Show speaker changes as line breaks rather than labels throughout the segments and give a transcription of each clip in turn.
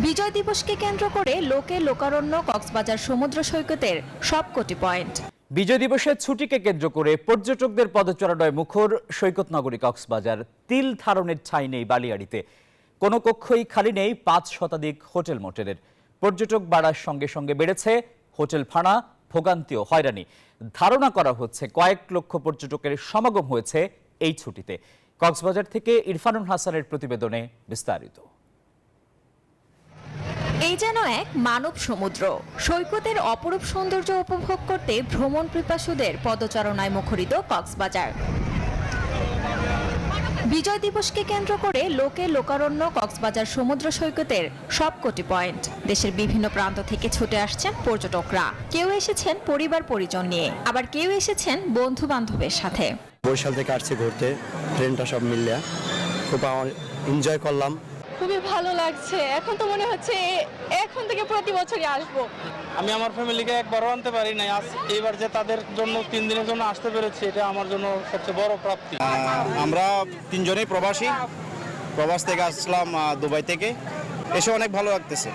বিজয় দিবসকে কেন্দ্র করে লোকে লোকারণ্য কক্সবাজার সমুদ্র সৈকতের সবকটি পয়েন্ট।
বিজয় দিবসের ছুটিকে কেন্দ্র করে পর্যটকদের পদচারণায় মুখর সৈকত নগরী কক্সবাজার। তিল ধারণের ঠাঁই নেই বালিয়াড়িতে, কোনো কক্ষই খালি নেই ৫ শতাধিক হোটেল মোটেলের। পর্যটক বাড়ার সঙ্গে সঙ্গে বেড়েছে হোটেল ভাড়া, ভোগান্তি ও হয়রানি। ধারণা করা হচ্ছে কয়েক লক্ষ পর্যটকের সমাগম হয়েছে এই ছুটিতে। কক্সবাজার থেকে ইরফানুল হাসানের প্রতিবেদনে বিস্তারিত।
এই যেন এক মানব সমুদ্র। সৈকতের অপরূপ সৌন্দর্য উপভোগ করতে ভ্রমণ পিপাসুদের পদচারণায় মুখরিত কক্সবাজার। বিজয় দিবসকে কেন্দ্র করে লোকে লোকারণ্য কক্সবাজার সমুদ্র সৈকতের সবকটি পয়েন্ট। দেশের বিভিন্ন প্রান্ত থেকে ছুটে আসছেন পর্যটকরা। কেউ এসেছেন পরিবার পরিজন নিয়ে, আবার কেউ এসেছেন বন্ধু বান্ধবের সাথে।
বরিশাল থেকে আসছে ঘুরতে, ট্রেনটা সব মিলিয়ে খুব এনজয় করলাম।
খুবই ভালো লাগছে। এখন তো মনে হচ্ছে এখন থেকে প্রতি বছরই আসবো।
আমি আমার ফ্যামিলিকে একবারও আনতে পারি নাই, এইবার যে তাদের জন্য 3 দিনের জন্য আসতে পেরেছি, এটা আমার জন্য সবচেয়ে বড় প্রাপ্তি।
আমরা 3 জনেই প্রবাস থেকে আসলাম দুবাই থেকে, এসে অনেক ভালো লাগতেছে।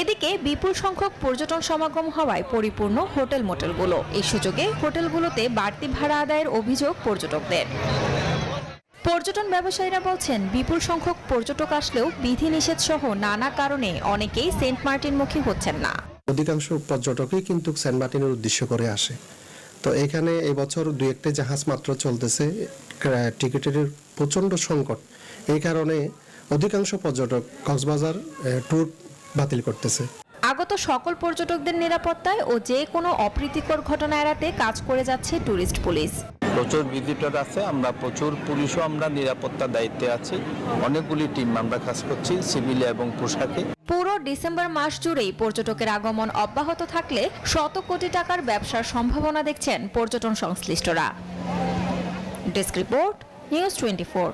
এদিকে বিপুল সংখ্যক পর্যটন সমাগম হওয়ায় পরিপূর্ণ হোটেল মোটেলগুলো। এই সুযোগে হোটেলগুলোতে বাড়তি ভাড়া আদায়ের অভিযোগ পর্যটকদের। পর্যটন ব্যবসায়ীরা বলছেন, বিপুল সংখ্যক পর্যটক আসলেও বিধিনিষেধ সহ নানা কারণে অনেকেই সেন্ট মার্টিনমুখী হচ্ছেন না।
অধিকাংশ পর্যটকই কিন্তু সেন্ট মার্টিনের উদ্দেশ্য করে আসে। তো এখানে এবছর 2-1টা জাহাজ মাত্র চলতেছে, টিকিটের প্রচণ্ড সংকট। এই কারণে অধিকাংশ পর্যটক কক্সবাজার ট্যুর বাতিল করতেছে।
আগত সকল পর্যটকদের নিরাপত্তায় ও যে কোনো অপ্রীতিকর ঘটনা এড়াতে কাজ করে যাচ্ছে ট্যুরিস্ট পুলিশ।
প্রচুর ভিজিটর আছে, আমরা প্রচুর পুলিশও আমরা নিরাপত্তার দায়িত্বে আছি। অনেকগুলি টিম আমরা কাজ করছি সিভিল এবং পোশাকে।
পুরো ডিসেম্বর মাস জুড়েই পর্যটকের আগমন অব্যাহত থাকলে শত কোটি টাকার ব্যবসার সম্ভাবনা দেখছেন পর্যটন সংশ্লিষ্টরা। Desk report, news 24।